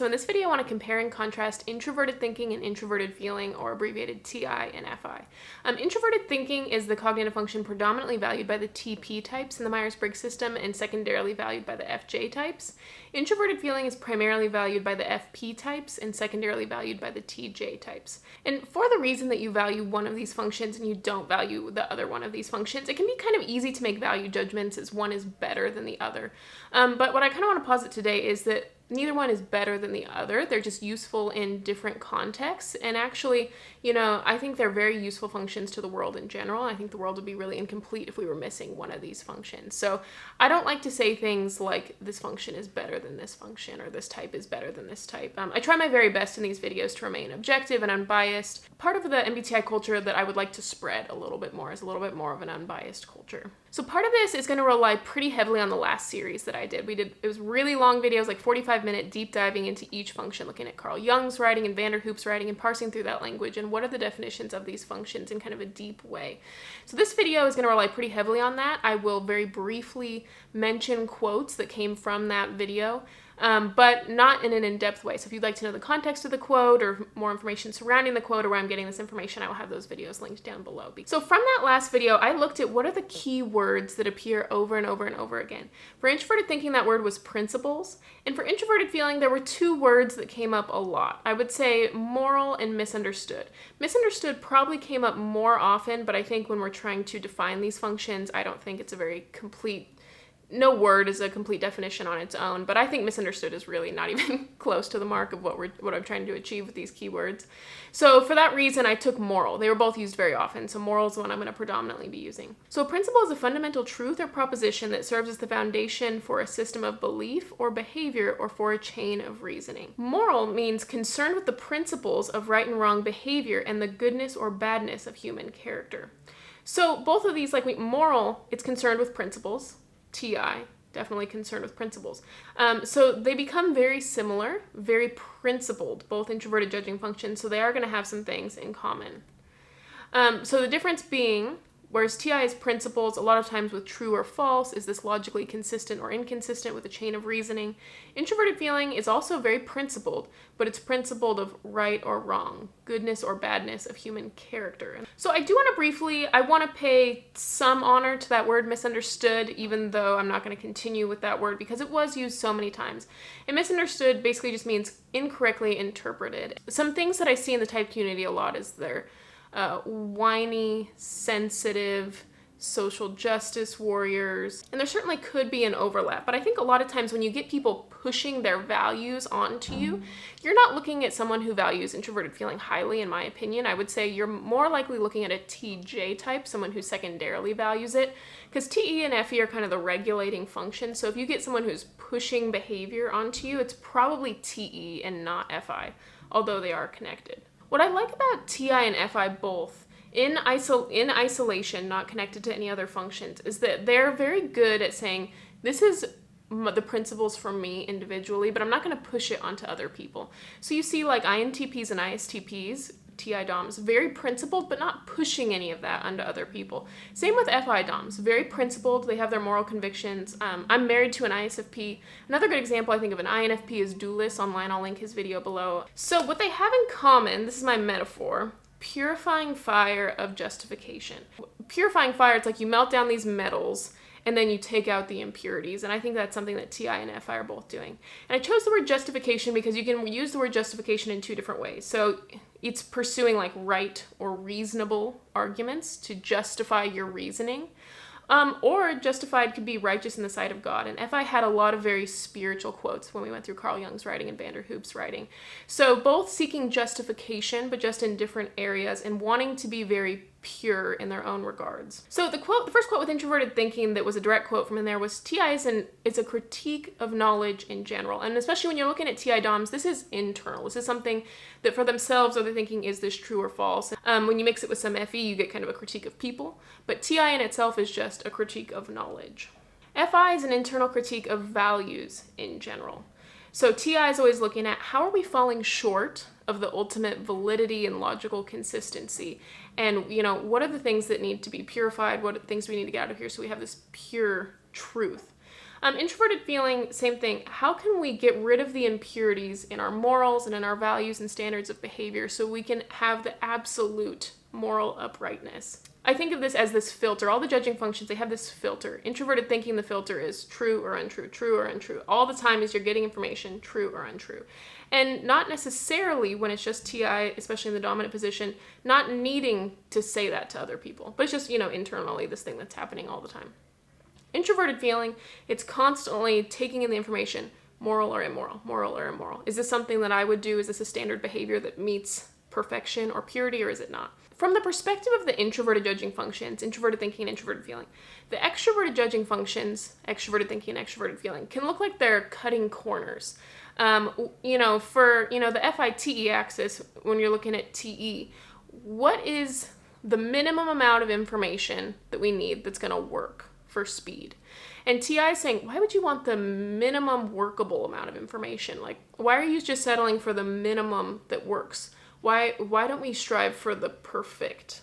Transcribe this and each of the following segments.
So in this video, I want to compare and contrast introverted thinking and introverted feeling, or abbreviated TI and FI. Introverted thinking is the cognitive function predominantly valued by the TP types in the Myers-Briggs system and secondarily valued by the FJ types. Introverted feeling is primarily valued by the FP types and secondarily valued by the TJ types. And for the reason that you value one of these functions and you don't value the other one of these functions, it can be kind of easy to make value judgments as one is better than the other. But what I kind of want to posit today is that neither one is better than the other. They're just useful in different contexts. And actually, I think they're very useful functions to the world in general. I think the world would be really incomplete if we were missing one of these functions. So I don't like to say things like this function is better than this function or this type is better than this type. I try my very best in these videos to remain objective and unbiased. Part of the MBTI culture that I would like to spread a little bit more is a little bit more of an unbiased culture. So part of this is going to rely pretty heavily on the last series that I did. It was really long videos, like 45-minute deep diving into each function, looking at Carl Jung's writing and Vanderhoop's writing and parsing through that language and what are the definitions of these functions in kind of a deep way. So this video is going to rely pretty heavily on that. I will very briefly mention quotes that came from that video, but not in an in-depth way. So if you'd like to know the context of the quote or more information surrounding the quote or where I'm getting this information, I will have those videos linked down below. So from that last video, I looked at what are the key words that appear over and over and over again. For introverted thinking, that word was principles. And for introverted feeling, there were two words that came up a lot. I would say moral and misunderstood. Misunderstood probably came up more often, but I think when we're trying to define these functions, I don't think it's a very complete. No word is a complete definition on its own, but I think misunderstood is really not even close to the mark of what I'm trying to achieve with these keywords. So for that reason, I took moral. They were both used very often, so moral is the one I'm going to predominantly be using. So a principle is a fundamental truth or proposition that serves as the foundation for a system of belief or behavior or for a chain of reasoning. Moral means concerned with the principles of right and wrong behavior and the goodness or badness of human character. So both of these, like moral, it's concerned with principles. TI, definitely concerned with principles. So they become very similar, very principled, both introverted judging functions, so they are going to have some things in common. So the difference being, whereas TI is principles, a lot of times with true or false, is this logically consistent or inconsistent with a chain of reasoning. Introverted feeling is also very principled, but it's principled of right or wrong, goodness or badness of human character. So I do want to pay some honor to that word misunderstood, even though I'm not going to continue with that word because it was used so many times. And misunderstood basically just means incorrectly interpreted. Some things that I see in the type community a lot is they're whiny, sensitive, social justice warriors, and there certainly could be an overlap, but I think a lot of times when you get people pushing their values onto you, you're not looking at someone who values introverted feeling highly, in my opinion. I would say you're more likely looking at a TJ type, someone who secondarily values it, because TE and FE are kind of the regulating function, so if you get someone who's pushing behavior onto you, it's probably TE and not FI, although they are connected. What I like about TI and FI both, in isolation, not connected to any other functions, is that they're very good at saying, this is the principles for me individually, but I'm not going to push it onto other people. So you see like INTPs and ISTPs, TI DOMs, very principled, but not pushing any of that onto other people. Same with FI DOMs, very principled, they have their moral convictions. I'm married to an ISFP. Another good example I think of an INFP is Dulis online, I'll link his video below. So what they have in common, this is my metaphor, purifying fire of justification. Purifying fire, it's like you melt down these metals and then you take out the impurities. And I think that's something that TI and FI are both doing. And I chose the word justification because you can use the word justification in two different ways. So it's pursuing like right or reasonable arguments to justify your reasoning. Or justified could be righteous in the sight of God. And FI had a lot of very spiritual quotes when we went through Carl Jung's writing and Vanderhoop's writing. So both seeking justification, but just in different areas and wanting to be very pure in their own regards. So the first quote with introverted thinking that was a direct quote from in there was, TI is a critique of knowledge in general. And especially when you're looking at TI DOMs, this is internal. This is something that for themselves are they thinking, is this true or false? When you mix it with some FE, you get kind of a critique of people. But TI in itself is just a critique of knowledge. FI is an internal critique of values in general. So TI is always looking at how are we falling short of the ultimate validity and logical consistency, and what are the things that need to be purified, what things we need to get out of here so we have this pure truth. Introverted feeling, same thing. How can we get rid of the impurities in our morals and in our values and standards of behavior so we can have the absolute moral uprightness? I think of this as this filter. All the judging functions, they have this filter. Introverted thinking, the filter is true or untrue, true or untrue. All the time as you're getting information, true or untrue. And not necessarily when it's just TI, especially in the dominant position, not needing to say that to other people. But it's just, internally this thing that's happening all the time. Introverted feeling, it's constantly taking in the information, moral or immoral, moral or immoral. Is this something that I would do? Is this a standard behavior that meets perfection or purity, or is it not? From the perspective of the introverted judging functions, introverted thinking and introverted feeling, the extroverted judging functions, extroverted thinking and extroverted feeling, can look like they're cutting corners. For the FITE axis, when you're looking at TE, what is the minimum amount of information that we need that's going to work for speed? And TI is saying, why would you want the minimum workable amount of information? Like, why are you just settling for the minimum that works? Why don't we strive for the perfect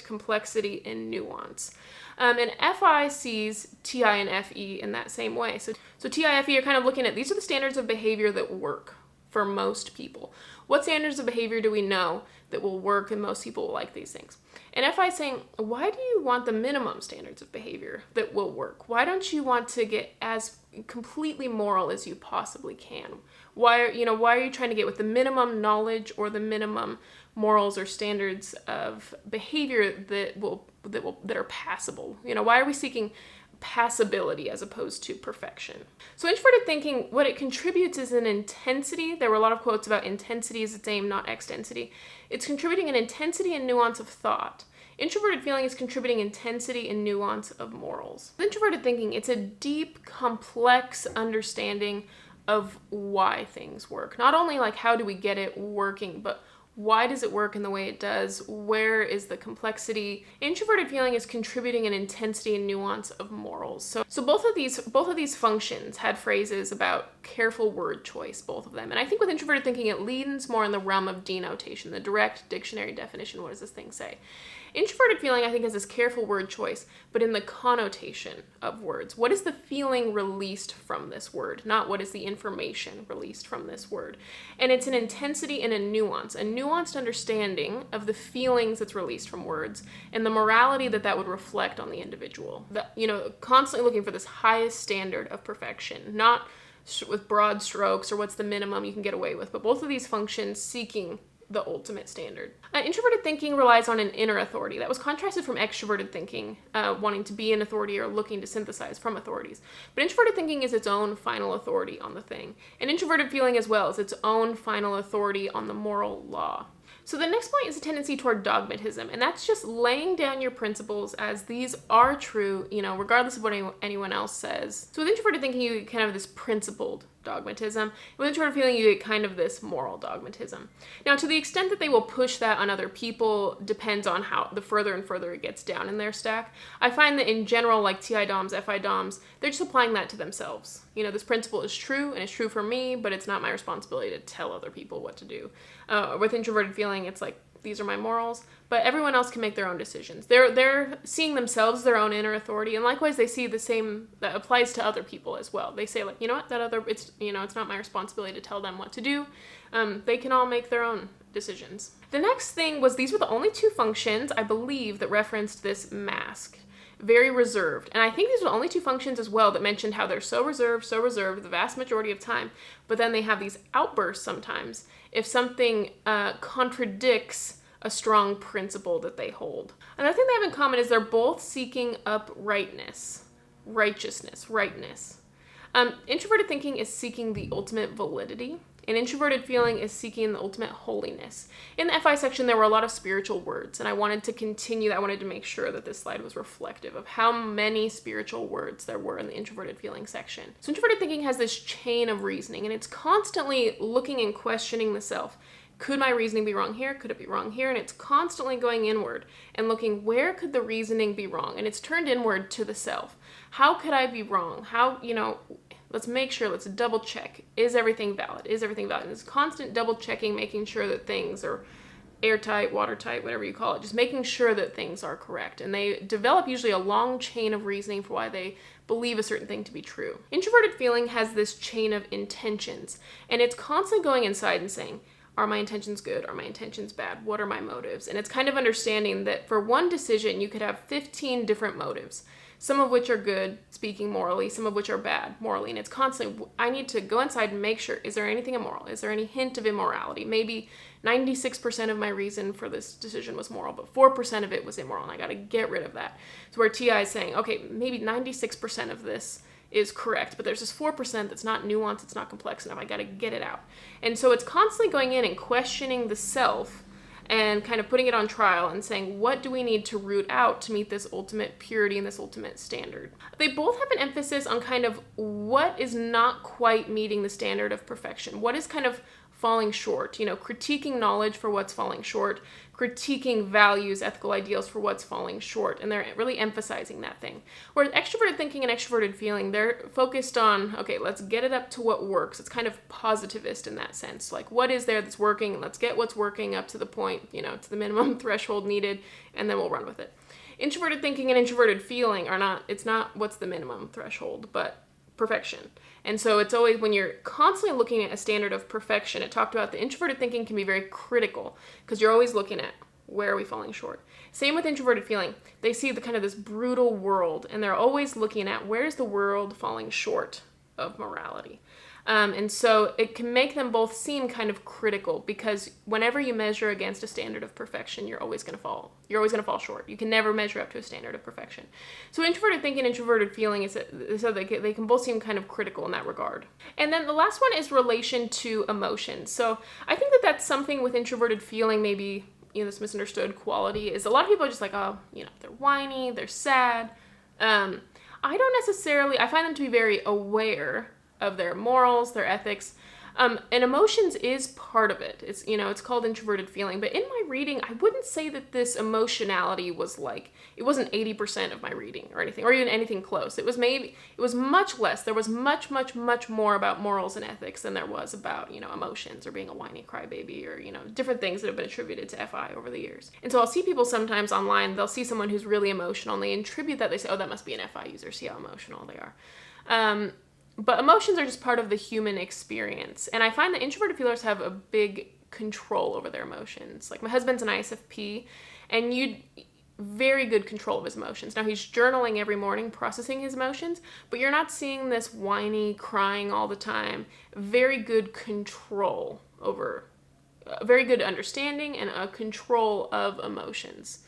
complexity and nuance? And FI sees TI and FE in that same way. So TI and FE are kind of looking at, these are the standards of behavior that work for most people. What standards of behavior do we know that will work and most people will like these things? And FI is saying, why do you want the minimum standards of behavior that will work? Why don't you want to get as completely moral as you possibly can? Why are you trying to get with the minimum knowledge or the minimum morals or standards of behavior that are passable? Why are we seeking passability as opposed to perfection? So introverted thinking, what it contributes is an intensity. There were a lot of quotes about intensity as its aim, not extensity. It's contributing an intensity and nuance of thought. Introverted feeling is contributing intensity and nuance of morals. Introverted thinking, it's a deep, complex understanding of why things work. Not only like how do we get it working, but why does it work in the way it does? Where is the complexity? Introverted feeling is contributing an intensity and nuance of morals. So both of these functions had phrases about careful word choice, both of them. And I think with introverted thinking, it leans more in the realm of denotation, the direct dictionary definition. What does this thing say? Introverted feeling, I think, has this careful word choice, but in the connotation of words. What is the feeling released from this word? Not what is the information released from this word. And it's an intensity and a nuanced understanding of the feelings that's released from words and the morality that would reflect on the individual. Constantly looking for this highest standard of perfection, not with broad strokes or what's the minimum you can get away with, but both of these functions seeking the ultimate standard. Introverted thinking relies on an inner authority. That was contrasted from extroverted thinking, wanting to be an authority or looking to synthesize from authorities. But introverted thinking is its own final authority on the thing. And introverted feeling as well is its own final authority on the moral law. So the next point is a tendency toward dogmatism, and that's just laying down your principles as these are true, regardless of what anyone else says. So with introverted thinking, you get kind of this principled dogmatism. With introverted feeling, you get kind of this moral dogmatism. Now, to the extent that they will push that on other people depends on how the further and further it gets down in their stack. I find that in general, like TI DOMs, FI DOMs, they're just applying that to themselves. This principle is true, and it's true for me, but it's not my responsibility to tell other people what to do. With introverted feeling, it's like, these are my morals, but everyone else can make their own decisions. They're seeing themselves their own inner authority, and likewise they see the same that applies to other people as well. They say, like, it's not my responsibility to tell them what to do. They can all make their own decisions. The next thing was, these were the only two functions, I believe, that referenced this mask. Very reserved. And I think these were the only two functions as well that mentioned how they're so reserved the vast majority of time, but then they have these outbursts sometimes if something contradicts a strong principle that they hold. Another thing they have in common is they're both seeking uprightness, righteousness, rightness. Introverted thinking is seeking the ultimate validity, and introverted feeling is seeking the ultimate holiness. In the FI section, there were a lot of spiritual words, and I wanted to continue that. I wanted to make sure that this slide was reflective of how many spiritual words there were in the introverted feeling section. So introverted thinking has this chain of reasoning, and it's constantly looking and questioning the self. Could my reasoning be wrong here? Could it be wrong here? And it's constantly going inward and looking, where could the reasoning be wrong? And it's turned inward to the self. How could I be wrong? Let's make sure, let's double check. Is everything valid? Is everything valid? And it's constant double checking, making sure that things are airtight, watertight, whatever you call it, just making sure that things are correct. And they develop usually a long chain of reasoning for why they believe a certain thing to be true. Introverted feeling has this chain of intentions, and it's constantly going inside and saying, are my intentions good? Are my intentions bad? What are my motives? And it's kind of understanding that for one decision, you could have 15 different motives, some of which are good, speaking morally, some of which are bad, morally. And it's constantly, I need to go inside and make sure, is there anything immoral? Is there any hint of immorality? Maybe 96% of my reason for this decision was moral, but 4% of it was immoral, and I got to get rid of that. So where TI is saying, okay, maybe 96% of this is correct, but there's this 4% that's not nuanced, it's not complex enough, I got to get it out. And so it's constantly going in and questioning the self and kind of putting it on trial and saying, what do we need to root out to meet this ultimate purity and this ultimate standard? They both have an emphasis on kind of what is not quite meeting the standard of perfection. What is kind of falling short, critiquing knowledge for what's falling short, critiquing values, ethical ideals for what's falling short, and they're really emphasizing that thing. Whereas extroverted thinking and extroverted feeling, they're focused on, okay, let's get it up to what works. It's kind of positivist in that sense. Like, what is there that's working? And let's get what's working up to the point, to the minimum threshold needed, and then we'll run with it. Introverted thinking and introverted feeling it's not what's the minimum threshold, but perfection. And so it's always, when you're constantly looking at a standard of perfection, it talked about the introverted thinking can be very critical because you're always looking at where are we falling short. Same with introverted feeling. They see the kind of this brutal world, and they're always looking at where's the world falling short of morality. And so it can make them both seem kind of critical, because whenever you measure against a standard of perfection, you're always going to fall. You're always going to fall short. You can never measure up to a standard of perfection. So introverted thinking and introverted feeling so they can both seem kind of critical in that regard. And then the last one is relation to emotions. So I think that that's something with introverted feeling, maybe this misunderstood quality, is a lot of people are just like, oh, they're whiny, they're sad. I find them to be very aware of their morals, their ethics, and emotions is part of it. It's it's called introverted feeling, but in my reading, I wouldn't say that this emotionality was it wasn't 80% of my reading or anything, or even anything close. It was much less. There was much more about morals and ethics than there was about emotions or being a whiny crybaby or different things that have been attributed to FI over the years. And so I'll see people sometimes online. They'll see someone who's really emotional and they attribute that. They say, oh, that must be an FI user. See how emotional they are. But emotions are just part of the human experience. And I find that introverted feelers have a big control over their emotions. Like, my husband's an ISFP, and very good control of his emotions. Now, he's journaling every morning, processing his emotions, but you're not seeing this whiny, crying all the time. Very good control over, very good understanding and a control of emotions.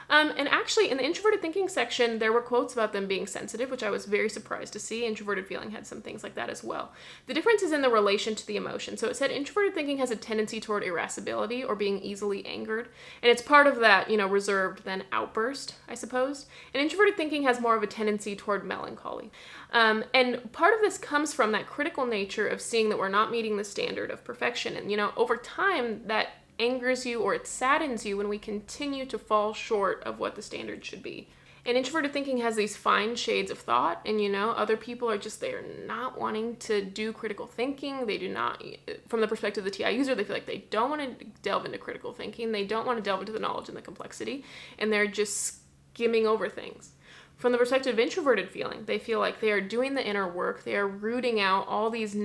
And actually, in the introverted thinking section, there were quotes about them being sensitive, which I was very surprised to see. Introverted feeling had some things like that as well. The difference is in the relation to the emotion. So it said introverted thinking has a tendency toward irascibility or being easily angered. And it's part of that, reserved then outburst, I suppose. And introverted thinking has more of a tendency toward melancholy. And part of this comes from that critical nature of seeing that we're not meeting the standard of perfection. And, over time, that angers you or it saddens you when we continue to fall short of what the standard should be. And introverted thinking has these fine shades of thought, and other people are just, they're not wanting to do critical thinking. They do not, from the perspective of the TI user, they feel like they don't want to delve into critical thinking. They don't want to delve into the knowledge and the complexity, and they're just skimming over things. From the perspective of introverted feeling, they feel like they are doing the inner work. They are rooting out all these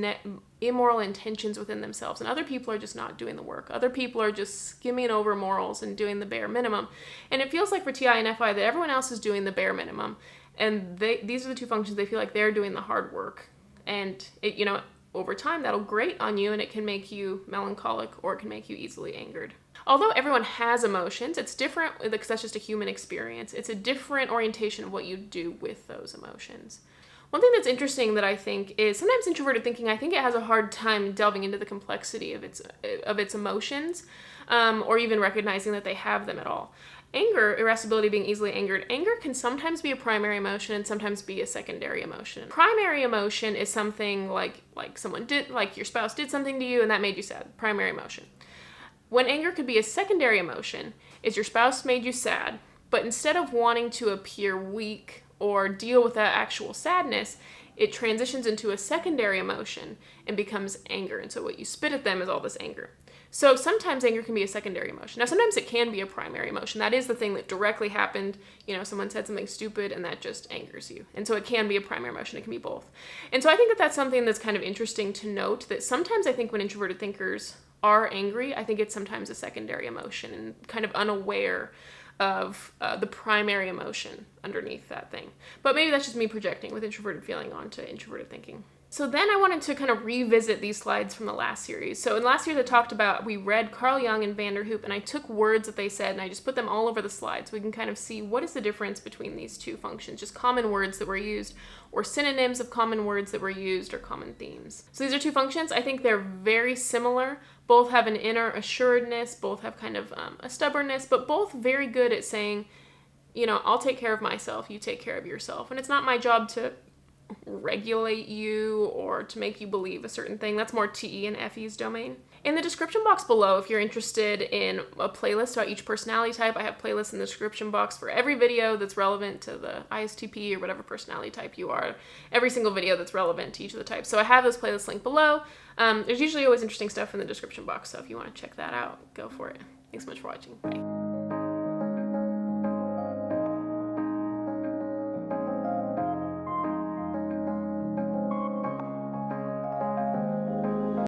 immoral intentions within themselves, and other people are just not doing the work. Other people are just skimming over morals and doing the bare minimum. And it feels like for TI and FI that everyone else is doing the bare minimum, and these are the two functions they feel like they're doing the hard work. And it, over time, that'll grate on you, and it can make you melancholic or it can make you easily angered. Although everyone has emotions, it's different because that's just a human experience. It's a different orientation of what you do with those emotions. One thing that's interesting that I think is sometimes introverted thinking, I think it has a hard time delving into the complexity of its emotions, or even recognizing that they have them at all. Anger, irascibility, being easily angered. Anger can sometimes be a primary emotion and sometimes be a secondary emotion. Primary emotion is something like someone did, like your spouse did something to you and that made you sad. Primary emotion. When anger could be a secondary emotion is your spouse made you sad, but instead of wanting to appear weak or deal with that actual sadness, it transitions into a secondary emotion and becomes anger. And so what you spit at them is all this anger. So sometimes anger can be a secondary emotion. Now, sometimes it can be a primary emotion. That is the thing that directly happened. You know, someone said something stupid and that just angers you. And so it can be a primary emotion. It can be both. And so I think that that's something that's kind of interesting to note, that sometimes I think when introverted thinkers are angry, I think it's sometimes a secondary emotion and kind of unaware of the primary emotion underneath that thing. But maybe that's just me projecting with introverted feeling onto introverted thinking. So then I wanted to kind of revisit these slides from the last series. So in last series we read Carl Jung and Vanderhoop, and I took words that they said and I just put them all over the slide so we can kind of see what is the difference between these two functions, just common words that were used, or synonyms of common words that were used, or common themes. So these are two functions. I think they're very similar. Both have an inner assuredness, both have kind of a stubbornness, but both very good at saying, you know, I'll take care of myself, you take care of yourself. And it's not my job to regulate you or to make you believe a certain thing. That's more TE and FE's domain. In the description box below, if you're interested in a playlist about each personality type, I have playlists in the description box for every video that's relevant to the ISTP or whatever personality type you are. Every single video that's relevant to each of the types. So I have those playlists linked below. There's usually always interesting stuff in the description box, so if you want to check that out, go for it. Thanks so much for watching. Bye.